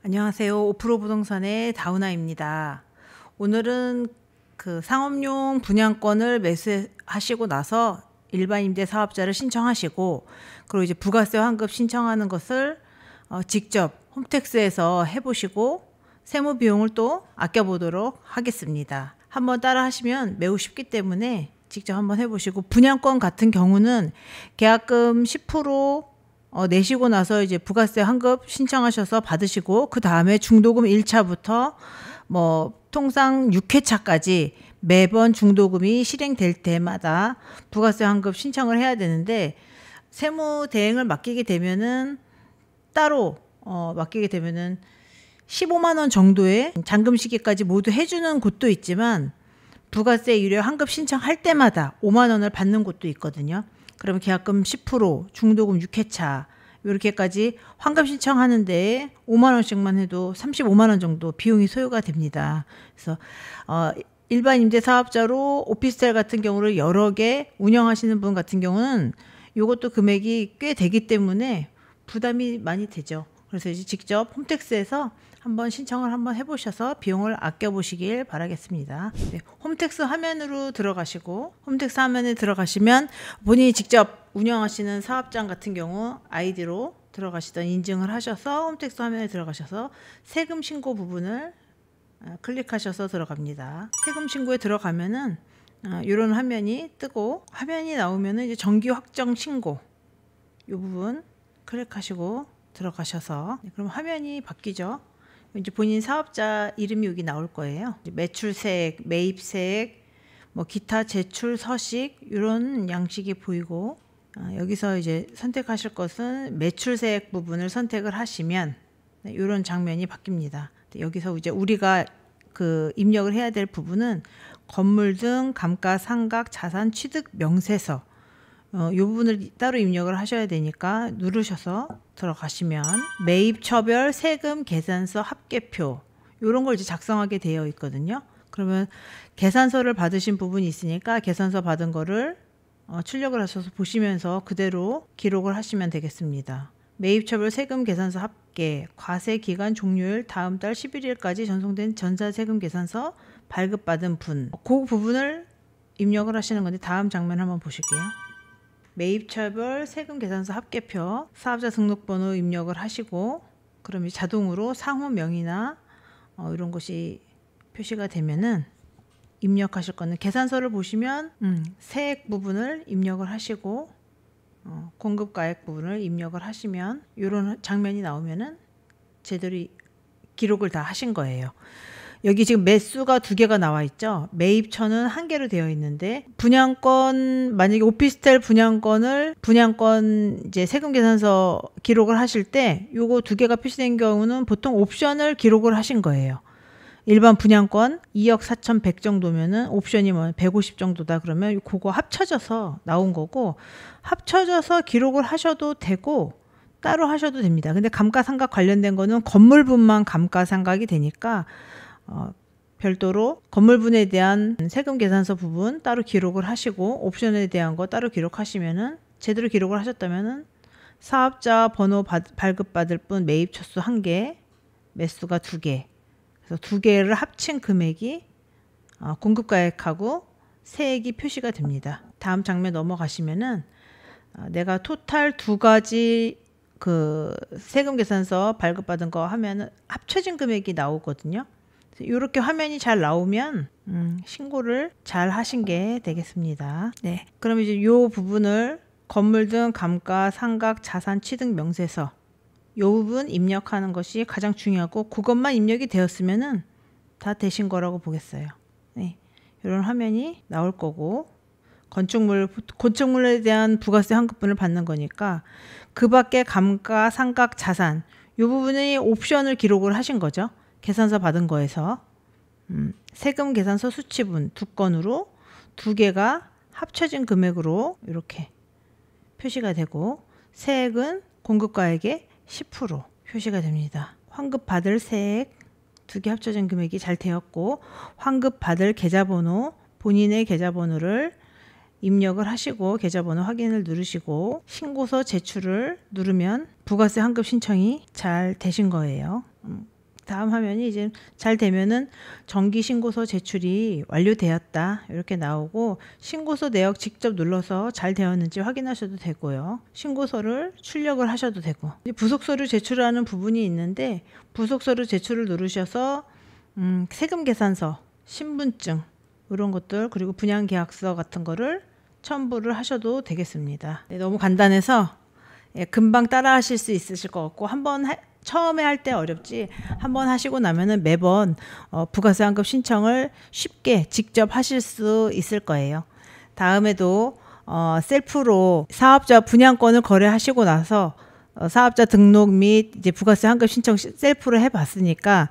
안녕하세요. 오프로 부동산의 다우나입니다. 오늘은 그 상업용 분양권을 매수하시고 나서 일반 임대 사업자를 신청하시고, 그리고 이제 부가세 환급 신청하는 것을 직접 홈택스에서 해보시고 세무 비용을 또 아껴보도록 하겠습니다. 한번 따라 하시면 매우 쉽기 때문에 직접 한번 해보시고, 분양권 같은 경우는 계약금 10% 내시고 나서 이제 부가세 환급 신청하셔서 받으시고, 그 다음에 중도금 1차부터 통상 6회차까지 매번 중도금이 실행될 때마다 부가세 환급 신청을 해야 되는데, 세무 대행을 맡기게 되면은 따로 맡기게 되면은 15만 원 정도의 잔금 시기까지 모두 해주는 곳도 있지만, 부가세 유료 환급 신청할 때마다 5만 원을 받는 곳도 있거든요. 그러면 계약금 10%, 중도금 6회차 이렇게까지 환급 신청하는데 5만 원씩만 해도 35만 원 정도 비용이 소요가 됩니다. 그래서 일반 임대 사업자로 오피스텔 같은 경우를 여러 개 운영하시는 분 같은 경우는 이것도 금액이 꽤 되기 때문에 부담이 많이 되죠. 그래서 이제 직접 홈택스에서 한번 신청을 한번 해보셔서 비용을 아껴보시길 바라겠습니다. 네, 홈택스 화면으로 들어가시고, 홈택스 화면에 들어가시면 본인이 직접 운영하시는 사업장 같은 경우 아이디로 들어가시던 인증을 하셔서 홈택스 화면에 들어가셔서 세금 신고 부분을 클릭하셔서 들어갑니다. 세금 신고에 들어가면은 이런 화면이 뜨고, 화면이 나오면은 이제 정기 확정 신고 이 부분 클릭하시고 들어가셔서, 그럼 화면이 바뀌죠. 이제 본인 사업자 이름이 여기 나올 거예요. 매출세액, 매입세액, 기타 제출 서식 이런 양식이 보이고, 여기서 이제 선택하실 것은 매출세액 부분을 선택을 하시면 이런 장면이 바뀝니다. 여기서 이제 우리가 그 입력을 해야 될 부분은 건물 등 감가상각 자산 취득 명세서, 이 부분을 따로 입력을 하셔야 되니까 누르셔서 들어가시면 매입처별 세금 계산서 합계표 이런 걸 이제 작성하게 되어 있거든요. 그러면 계산서를 받으신 부분이 있으니까 계산서 받은 거를 출력을 하셔서 보시면서 그대로 기록을 하시면 되겠습니다. 매입처별 세금 계산서 합계, 과세 기간 종료일 다음 달 11일까지 전송된 전자세금 계산서 발급받은 분, 그 부분을 입력을 하시는 건데, 다음 장면 한번 보실게요. 매입처별 세금 계산서 합계표, 사업자 등록번호 입력을 하시고, 그럼 자동으로 상호명이나 이런 것이 표시가 되면은 입력하실 거는 계산서를 보시면 세액 부분을 입력을 하시고 공급가액 부분을 입력을 하시면 이런 장면이 나오면은 제대로 기록을 다 하신 거예요. 여기 지금 매수가 2개가 나와 있죠. 매입처는 1개로 되어 있는데, 분양권, 만약에 오피스텔 분양권 이제 세금 계산서 기록을 하실 때 요거 2개가 표시된 경우는 보통 옵션을 기록을 하신 거예요. 일반 분양권 2억 4,100 정도면은 옵션이 150 정도다 그러면 그거 합쳐져서 나온 거고, 합쳐져서 기록을 하셔도 되고 따로 하셔도 됩니다. 근데 감가상각 관련된 거는 건물분만 감가상각이 되니까 별도로 건물분에 대한 세금 계산서 부분 따로 기록을 하시고, 옵션에 대한 거 따로 기록하시면은, 제대로 기록을 하셨다면은 사업자 번호 발급받을 분 매입처수 1개, 매수가 2개, 그래서 2개를 합친 금액이 공급가액하고 세액이 표시가 됩니다. 다음 장면 넘어가시면은 내가 토탈 2가지 그 세금 계산서 발급받은 거 하면은 합쳐진 금액이 나오거든요. 이렇게 화면이 잘 나오면 신고를 잘 하신 게 되겠습니다. 네, 그럼 이제 이 부분을 건물 등 감가상각 자산 취득 명세서 이 부분 입력하는 것이 가장 중요하고, 그것만 입력이 되었으면은 다 되신 거라고 보겠어요. 네, 이런 화면이 나올 거고, 건축물에 대한 부가세 환급분을 받는 거니까 그 밖에 감가상각 자산 이 부분의 옵션을 기록을 하신 거죠. 계산서 받은 거에서 세금 계산서 수치분 2건으로 2개가 합쳐진 금액으로 이렇게 표시가 되고, 세액은 공급가액의 10% 표시가 됩니다. 환급 받을 세액 2개 합쳐진 금액이 잘 되었고, 환급 받을 계좌번호, 본인의 계좌번호를 입력을 하시고 계좌번호 확인을 누르시고 신고서 제출을 누르면 부가세 환급 신청이 잘 되신 거예요. 다음 화면이 이제 잘 되면은 정기 신고서 제출이 완료되었다 이렇게 나오고, 신고서 내역 직접 눌러서 잘 되었는지 확인하셔도 되고요. 신고서를 출력을 하셔도 되고, 부속서류 제출하는 부분이 있는데 부속서류 제출을 누르셔서 세금 계산서, 신분증 이런 것들, 그리고 분양계약서 같은 거를 첨부를 하셔도 되겠습니다. 네, 너무 간단해서 금방 따라 하실 수 있으실 것 같고, 처음에 할 때 어렵지 한번 하시고 나면은 매번 부가세 환급 신청을 쉽게 직접 하실 수 있을 거예요. 다음에도 셀프로 사업자 분양권을 거래하시고 나서 사업자 등록 및 이제 부가세 환급 신청 셀프로 해봤으니까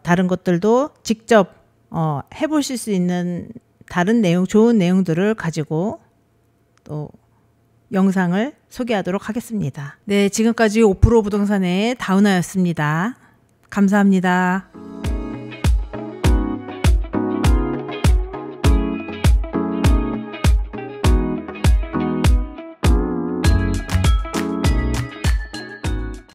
다른 것들도 직접 해보실 수 있는 다른 내용, 좋은 내용들을 가지고 또 영상을 소개하도록 하겠습니다. 네, 지금까지 5% 부동산의 다우나였습니다. 감사합니다.